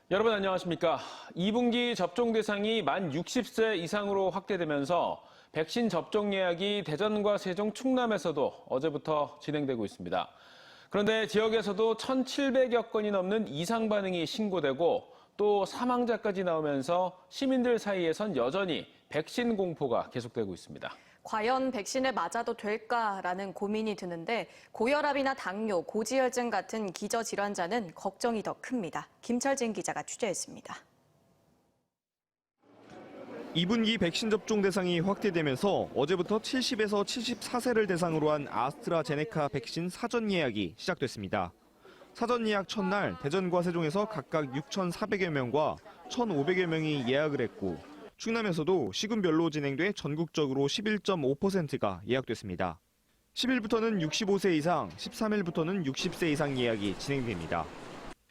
여러분 안녕하십니까. 2분기 접종 대상이 만 60세 이상으로 확대되면서 백신 접종 예약이 대전과 세종, 충남에서도 어제부터 진행되고 있습니다. 그런데 지역에서도 1,700여 건이 넘는 이상 반응이 신고되고 또 사망자까지 나오면서 시민들 사이에선 여전히 백신 공포가 계속되고 있습니다. 과연 백신을 맞아도 될까라는 고민이 드는데 고혈압이나 당뇨, 고지혈증 같은 기저질환자는 걱정이 더 큽니다. 김철진 기자가 취재했습니다. 2분기 백신 접종 대상이 확대되면서 어제부터 70에서 74세를 대상으로 한 아스트라제네카 백신 사전 예약이 시작됐습니다. 사전 예약 첫날 대전과 세종에서 각각 6,400여 명과 1,500여 명이 예약을 했고 충남에서도 시군별로 진행돼 전국적으로 11.5%가 예약됐습니다. 10일부터는 65세 이상, 13일부터는 60세 이상 예약이 진행됩니다.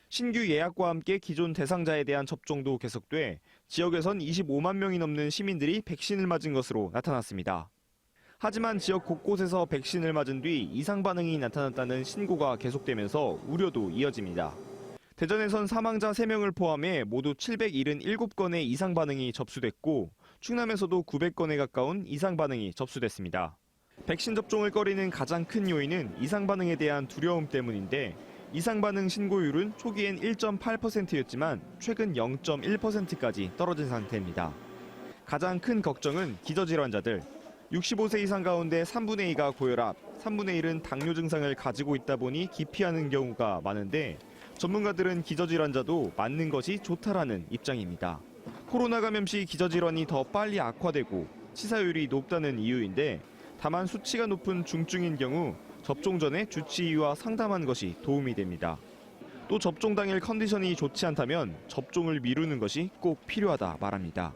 신규 예약과 함께 기존 대상자에 대한 접종도 계속돼 지역에선 25만 명이 넘는 시민들이 백신을 맞은 것으로 나타났습니다. 하지만 지역 곳곳에서 백신을 맞은 뒤 이상 반응이 나타났다는 신고가 계속되면서 우려도 이어집니다. 대전에선 사망자 3명을 포함해 모두 777건의 이상 반응이 접수됐고 충남에서도 900건에 가까운 이상 반응이 접수됐습니다. 백신 접종을 꺼리는 가장 큰 요인은 이상 반응에 대한 두려움 때문인데 이상 반응 신고율은 초기엔 1.8%였지만 최근 0.1%까지 떨어진 상태입니다. 가장 큰 걱정은 기저질환자들. 65세 이상 가운데 3분의 2가 고혈압, 3분의 1은 당뇨 증상을 가지고 있다 보니 기피하는 경우가 많은데 전문가들은 기저질환자도 맞는 것이 좋다라는 입장입니다. 코로나 감염 시 기저질환이 더 빨리 악화되고 치사율이 높다는 이유인데 다만 수치가 높은 중증인 경우 접종 전에 주치의와 상담한 것이 도움이 됩니다. 또 접종 당일 컨디션이 좋지 않다면 접종을 미루는 것이 꼭 필요하다 말합니다.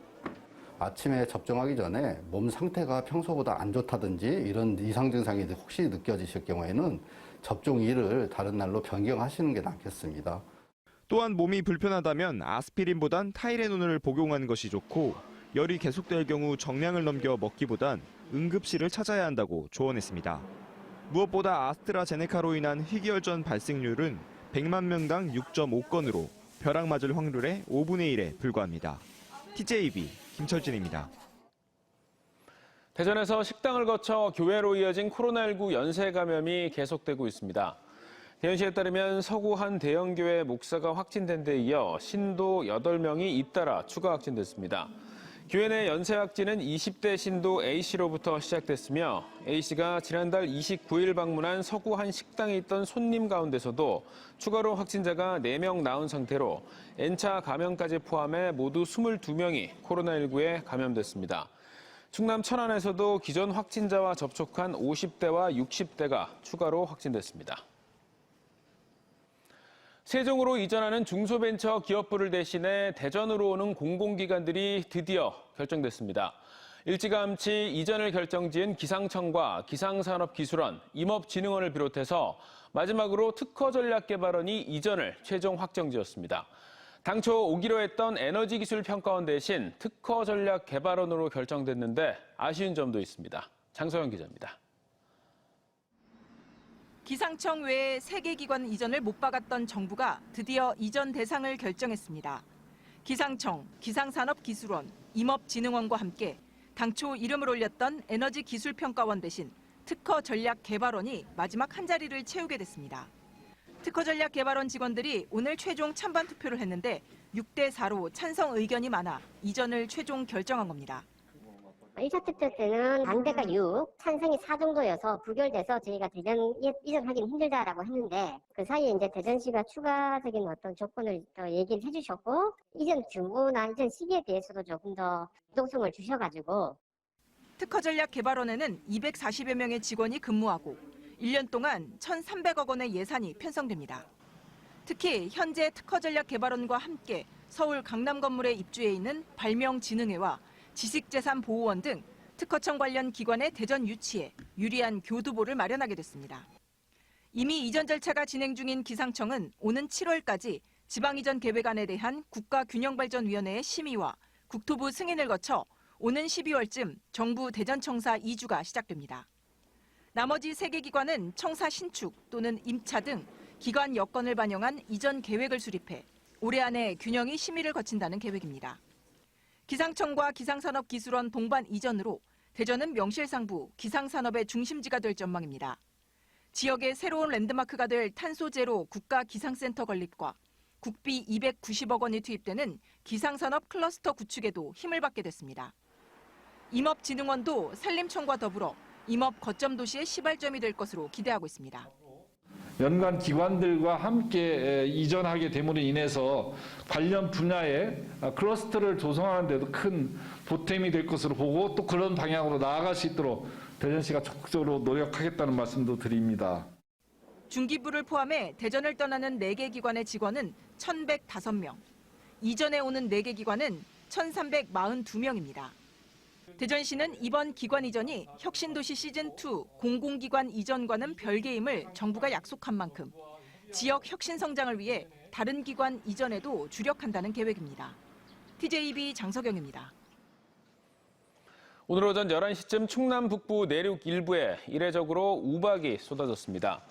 아침에 접종하기 전에 몸 상태가 평소보다 안 좋다든지 이런 이상 증상이 혹시 느껴지실 경우에는 접종일을 다른 날로 변경하시는 게 낫겠습니다. 또한 몸이 불편하다면 아스피린보단 타이레놀을 복용하는 것이 좋고 열이 계속될 경우 정량을 넘겨 먹기보단 응급실을 찾아야 한다고 조언했습니다. 무엇보다 아스트라제네카로 인한 희귀혈전 발생률은 100만 명당 6.5건으로 벼락 맞을 확률의 5분의 1에 불과합니다. TJB 김철진입니다. 대전에서 식당을 거쳐 교회로 이어진 코로나19 연쇄 감염이 계속되고 있습니다. 대전시에 따르면 서구 한 대형교회 목사가 확진된 데 이어 신도 8명이 잇따라 추가 확진됐습니다. 교회 내 연쇄 확진은 20대 신도 A씨로부터 시작됐으며 A씨가 지난달 29일 방문한 서구 한 식당에 있던 손님 가운데서도 추가로 확진자가 4명 나온 상태로 N차 감염까지 포함해 모두 22명이 코로나19에 감염됐습니다. 충남 천안에서도 기존 확진자와 접촉한 50대와 60대가 추가로 확진됐습니다. 세종으로 이전하는 중소벤처 기업부를 대신해 대전으로 오는 공공기관들이 드디어 결정됐습니다. 일찌감치 이전을 결정지은 기상청과 기상산업기술원, 임업진흥원을 비롯해서 마지막으로 특허전략개발원이 이전을 최종 확정지었습니다. 당초 오기로 했던 에너지기술평가원 대신 특허전략개발원으로 결정됐는데 아쉬운 점도 있습니다. 장소영 기자입니다. 기상청 외에 3개 기관 이전을 못 박았던 정부가 드디어 이전 대상을 결정했습니다. 기상청, 기상산업기술원, 임업진흥원과 함께 당초 이름을 올렸던 에너지기술평가원 대신 특허전략개발원이 마지막 한 자리를 채우게 됐습니다. 특허전략개발원 직원들이 오늘 최종 찬반 투표를 했는데 6대 4로 찬성 의견이 많아 이전을 최종 결정한 겁니다. 1차 투표 때는 반대가 6, 찬성이 4 정도여서 부결돼서 저희가 대전 이전하기는 힘들다라고 했는데 그 사이에 이제 대전시가 추가적인 어떤 조건을 더 얘기를 해주셨고 이전 규모나 이전 시기에 대해서도 조금 더 유동성을 주셔가지고 특허전략개발원에는 240여 명의 직원이 근무하고 1년 동안 1,300억 원의 예산이 편성됩니다. 특히 현재 특허전략개발원과 함께 서울 강남 건물에 입주해 있는 발명진흥회와 지식재산보호원 등 특허청 관련 기관의 대전 유치에 유리한 교두보를 마련하게 됐습니다. 이미 이전 절차가 진행 중인 기상청은 오는 7월까지 지방이전 계획안에 대한 국가균형발전위원회의 심의와 국토부 승인을 거쳐 오는 12월쯤 정부 대전청사 이주가 시작됩니다. 나머지 3개 기관은 청사 신축 또는 임차 등 기관 여건을 반영한 이전 계획을 수립해 올해 안에 균형이 심의를 거친다는 계획입니다. 기상청과 기상산업기술원 동반 이전으로 대전은 명실상부 기상산업의 중심지가 될 전망입니다. 지역의 새로운 랜드마크가 될 탄소제로 국가기상센터 건립과 국비 290억 원이 투입되는 기상산업 클러스터 구축에도 힘을 받게 됐습니다. 임업진흥원도 산림청과 더불어 임업 거점 도시의 시발점이 될 것으로 기대하고 있습니다. 연관 기관들과 함께 이전하게 됨으로 인해서 관련 분야의 클러스터를 조성하는 데도 큰 보탬이 될 것으로 보고 또 그런 방향으로 나아갈 수 있도록 대전시가 적극적으로 노력하겠다는 말씀도 드립니다. 중기부를 포함해 대전을 떠나는 4개 기관의 직원은 1,105명, 이전에 오는 4개 기관은 1,342명입니다. 대전시는 이번 기관 이전이 혁신도시 시즌2 공공기관 이전과는 별개임을 정부가 약속한 만큼 지역 혁신 성장을 위해 다른 기관 이전에도 주력한다는 계획입니다. TJB 장석영입니다. 오늘 오전 11시쯤 충남 북부 내륙 일부에 이례적으로 우박이 쏟아졌습니다.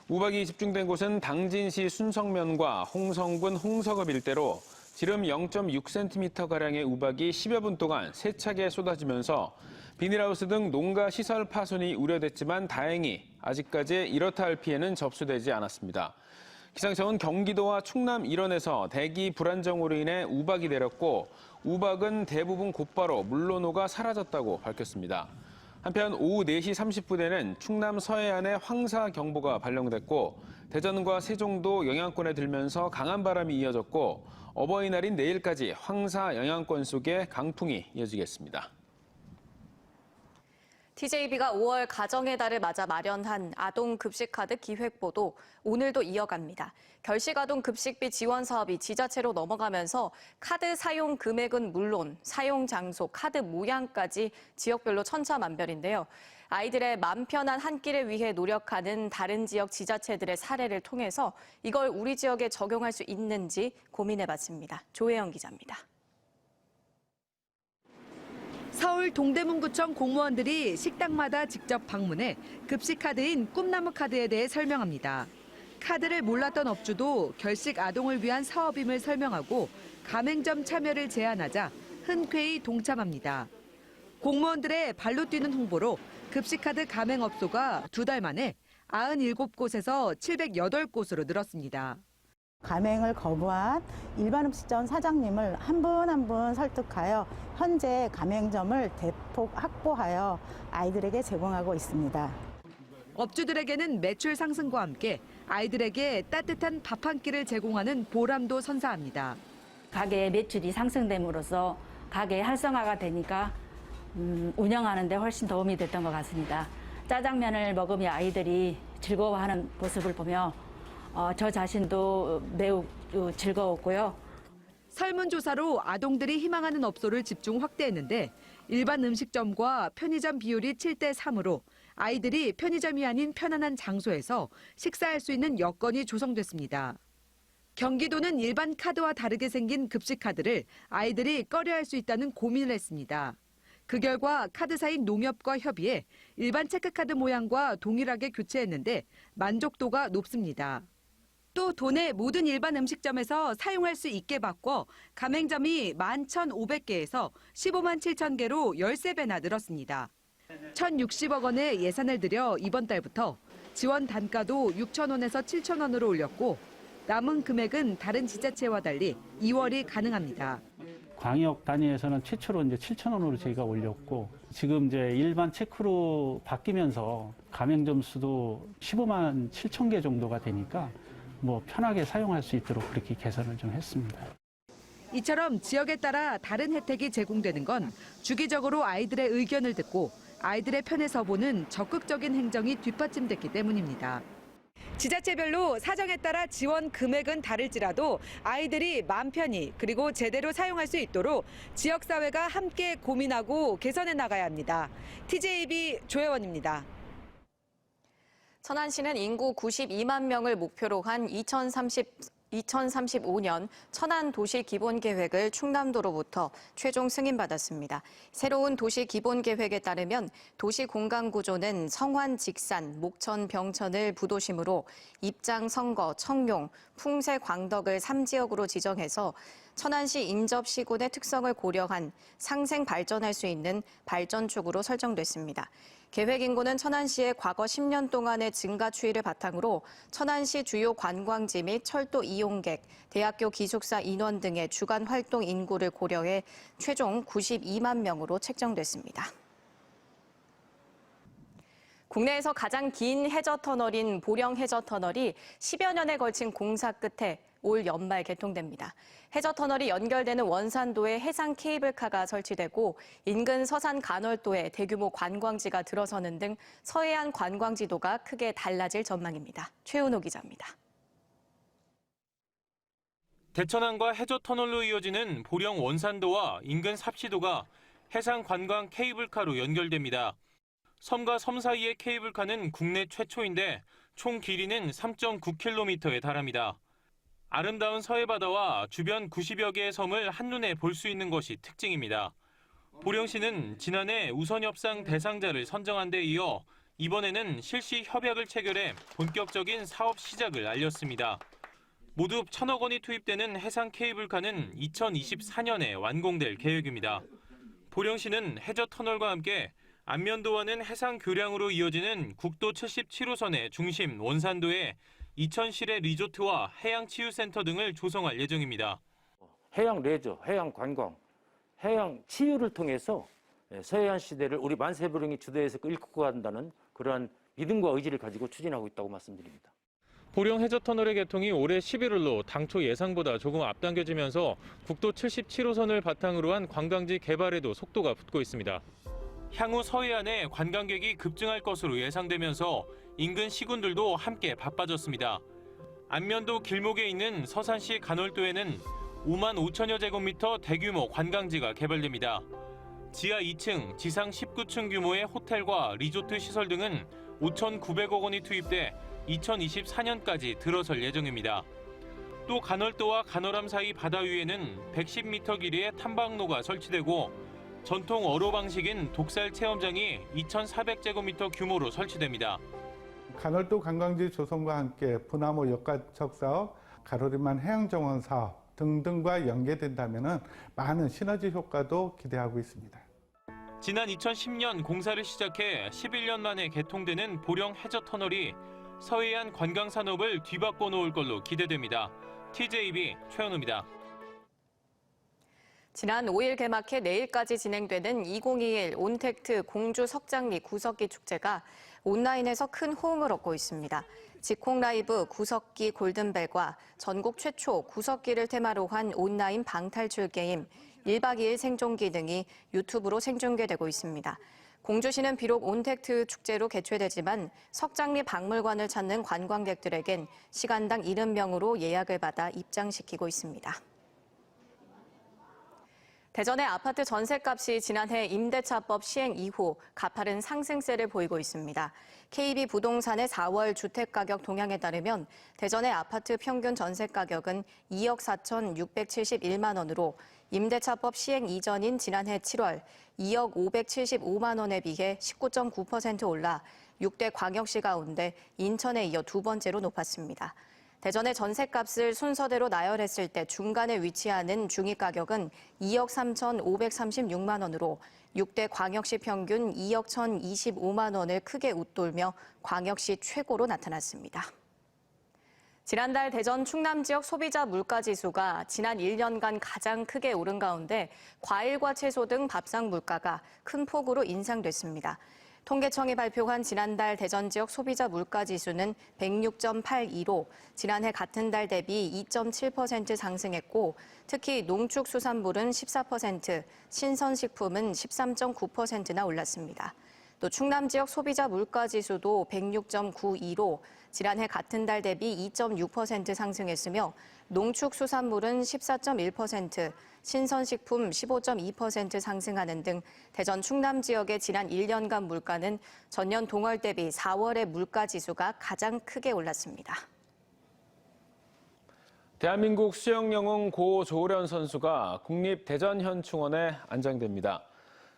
우박이 집중된 곳은 당진시 순성면과 홍성군 홍서급 일대로 지름 0.6cm가량의 우박이 10여 분 동안 세차게 쏟아지면서 비닐하우스 등 농가 시설 파손이 우려됐지만 다행히 아직까지 이렇다 할 피해는 접수되지 않았습니다. 기상청은 경기도와 충남 일원에서 대기 불안정으로 인해 우박이 내렸고 우박은 대부분 곧바로 물로 녹아 사라졌다고 밝혔습니다. 한편 오후 4시 30분에는 충남 서해안에 황사경보가 발령됐고 대전과 세종도 영향권에 들면서 강한 바람이 이어졌고 어버이날인 내일까지 황사 영향권 속에 강풍이 이어지겠습니다. TJB가 5월 가정의 달을 맞아 마련한 아동급식카드 기획보도 오늘도 이어갑니다. 결식아동급식비 지원 사업이 지자체로 넘어가면서 카드 사용 금액은 물론 사용 장소, 카드 모양까지 지역별로 천차만별인데요. 아이들의 맘 편한 한 끼를 위해 노력하는 다른 지역 지자체들의 사례를 통해서 이걸 우리 지역에 적용할 수 있는지 고민해봤습니다. 조혜영 기자입니다. 서울 동대문구청 공무원들이 식당마다 직접 방문해 급식카드인 꿈나무 카드에 대해 설명합니다. 카드를 몰랐던 업주도 결식 아동을 위한 사업임을 설명하고 가맹점 참여를 제안하자 흔쾌히 동참합니다. 공무원들의 발로 뛰는 홍보로 급식카드 가맹업소가 2달 만에 97곳에서 708곳으로 늘었습니다. 가맹을 거부한 일반 음식점 사장님을 한 분 한 분 설득하여 현재 가맹점을 대폭 확보하여 아이들에게 제공하고 있습니다. 업주들에게는 매출 상승과 함께 아이들에게 따뜻한 밥 한 끼를 제공하는 보람도 선사합니다. 가게의 매출이 상승됨으로써 가게 활성화가 되니까 운영하는 데 훨씬 도움이 됐던 것 같습니다. 짜장면을 먹으며 아이들이 즐거워하는 모습을 보며 저 자신도 매우 즐거웠고요. 설문조사로 아동들이 희망하는 업소를 집중 확대했는데 일반 음식점과 편의점 비율이 7대3으로 아이들이 편의점이 아닌 편안한 장소에서 식사할 수 있는 여건이 조성됐습니다. 경기도는 일반 카드와 다르게 생긴 급식카드를 아이들이 꺼려할 수 있다는 고민을 했습니다. 그 결과 카드사인 농협과 협의해 일반 체크카드 모양과 동일하게 교체했는데 만족도가 높습니다. 또 도내 모든 일반 음식점에서 사용할 수 있게 바꿔 가맹점이 11,500개에서 15만 7천 개로 13배나 늘었습니다. 1,060억 원의 예산을 들여 이번 달부터 지원 단가도 6,000원에서 7,000원으로 올렸고 남은 금액은 다른 지자체와 달리 2월이 가능합니다. 광역 단위에서는 최초로 이제 7,000원으로 저희가 올렸고 지금 이제 일반 체크로 바뀌면서 가맹점 수도 15만 7천 개 정도가 되니까 뭐 편하게 사용할 수 있도록 그렇게 개선을 좀 했습니다. 이처럼 지역에 따라 다른 혜택이 제공되는 건 주기적으로 아이들의 의견을 듣고 아이들의 편에 서보는 적극적인 행정이 뒷받침됐기 때문입니다. 지자체별로 사정에 따라 지원 금액은 다를지라도 아이들이 마음 편히 그리고 제대로 사용할 수 있도록 지역사회가 함께 고민하고 개선해 나가야 합니다. TJB 조혜원입니다. 천안시는 인구 92만 명을 목표로 한 2035년 천안 도시 기본 계획을 충남도로부터 최종 승인받았습니다. 새로운 도시 기본 계획에 따르면 도시 공간 구조는 성환, 직산, 목천, 병천을 부도심으로 입장, 성거, 청룡, 풍세, 광덕을 3지역으로 지정해서 천안시 인접 시군의 특성을 고려한 상생 발전할 수 있는 발전축으로 설정됐습니다. 계획 인구는 천안시의 과거 10년 동안의 증가 추이를 바탕으로 천안시 주요 관광지 및 철도 이용객, 대학교 기숙사 인원 등의 주간 활동 인구를 고려해 최종 92만 명으로 책정됐습니다. 국내에서 가장 긴 해저터널인 보령 해저터널이 10여 년에 걸친 공사 끝에 올 연말 개통됩니다. 해저터널이 연결되는 원산도에 해상 케이블카가 설치되고 인근 서산 간월도에 대규모 관광지가 들어서는 등 서해안 관광지도가 크게 달라질 전망입니다. 최은호 기자입니다. 대천항과 해저터널로 이어지는 보령 원산도와 인근 삽시도가 해상 관광 케이블카로 연결됩니다. 섬과 섬 사이의 케이블카는 국내 최초인데 총 길이는 3.9km에 달합니다. 아름다운 서해바다와 주변 90여 개의 섬을 한눈에 볼 수 있는 것이 특징입니다. 보령시는 지난해 우선협상 대상자를 선정한 데 이어 이번에는 실시 협약을 체결해 본격적인 사업 시작을 알렸습니다. 모두 1,000억 원이 투입되는 해상 케이블카는 2024년에 완공될 계획입니다. 보령시는 해저터널과 함께 안면도와는 해상 교량으로 이어지는 국도 77호선의 중심 원산도에 이천시내 리조트와 해양치유센터 등을 조성할 예정입니다. 해양 레저, 해양 관광, 해양 치유를 통해서 서해안 시대를 우리 만세보령이 주도해서 이끌고 간다는 그러한 믿음과 의지를 가지고 추진하고 있다고 말씀드립니다. 보령 해저터널의 개통이 올해 11월로 당초 예상보다 조금 앞당겨지면서 국도 77호선을 바탕으로 한 관광지 개발에도 속도가 붙고 있습니다. 향후 서해안에 관광객이 급증할 것으로 예상되면서 인근 시군들도 함께 바빠졌습니다. 안면도 길목에 있는 서산시 간월도에는 5만 5천여 제곱미터 대규모 관광지가 개발됩니다. 지하 2층, 지상 19층 규모의 호텔과 리조트 시설 등은 5,900억 원이 투입돼 2024년까지 들어설 예정입니다. 또 간월도와 간월암 사이 바다 위에는 110m 길이의 탐방로가 설치되고 전통 어로 방식인 독살 체험장이 2,400제곱미터 규모로 설치됩니다. 간월도 관광지 조성과 함께 분화모 역가척 사업, 가로리만 해양정원 사업 등등과 연계된다면 많은 시너지 효과도 기대하고 있습니다. 지난 2010년 공사를 시작해 11년 만에 개통되는 보령 해저터널이 서해안 관광산업을 뒤바꿔 놓을 걸로 기대됩니다. TJB 최현우입니다. 지난 5일 개막해 내일까지 진행되는 2021 온택트 공주 석장리 구석기 축제가 온라인에서 큰 호응을 얻고 있습니다. 직콕 라이브 구석기 골든벨과 전국 최초 구석기를 테마로 한 온라인 방탈출 게임 1박 2일 생존기 등이 유튜브로 생중계되고 있습니다. 공주시는 비록 온택트 축제로 개최되지만 석장리 박물관을 찾는 관광객들에겐 시간당 70명으로 예약을 받아 입장시키고 있습니다. 대전의 아파트 전셋값이 지난해 임대차법 시행 이후 가파른 상승세를 보이고 있습니다. KB부동산의 4월 주택가격 동향에 따르면 대전의 아파트 평균 전셋가격은 2억 4,671만 원으로 임대차법 시행 이전인 지난해 7월 2억 575만 원에 비해 19.9% 올라 6대 광역시 가운데 인천에 이어 두 번째로 높았습니다. 대전의 전셋값을 순서대로 나열했을 때 중간에 위치하는 중위가격은 2억 3,536만 원으로 6대 광역시 평균 2억 1,025만 원을 크게 웃돌며 광역시 최고로 나타났습니다. 지난달 대전 충남 지역 소비자 물가지수가 지난 1년간 가장 크게 오른 가운데 과일과 채소 등 밥상 물가가 큰 폭으로 인상됐습니다. 통계청이 발표한 지난달 대전 지역 소비자 물가지수는 106.82로 지난해 같은 달 대비 2.7% 상승했고 특히 농축수산물은 14%, 신선식품은 13.9%나 올랐습니다. 또 충남 지역 소비자 물가지수도 106.92로 지난해 같은 달 대비 2.6% 상승했으며 농축수산물은 14.1%, 신선식품 15.2% 상승하는 등 대전 충남 지역의 지난 1년간 물가는 전년 동월 대비 4월의 물가지수가 가장 크게 올랐습니다. 대한민국 수영 영웅 고조련 선수가 국립대전현충원에 안장됩니다.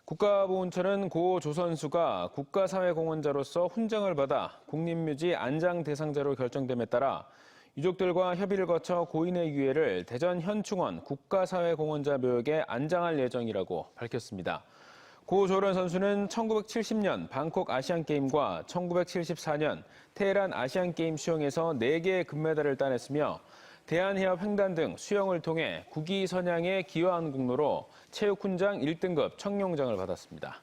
국가보훈처는 고 조 선수가 국가사회공헌자로서 훈장을 받아 국립묘지 안장 대상자로 결정됨에 따라 유족들과 협의를 거쳐 고인의 유해를 대전현충원 국가사회공헌자 묘역에 안장할 예정이라고 밝혔습니다. 고 조련 선수는 1970년 방콕 아시안게임과 1974년 테헤란 아시안게임 수영에서 4개의 금메달을 따냈으며 대한해협 횡단 등 수영을 통해 국위 선양에 기여한 공로로 체육훈장 1등급 청룡장을 받았습니다.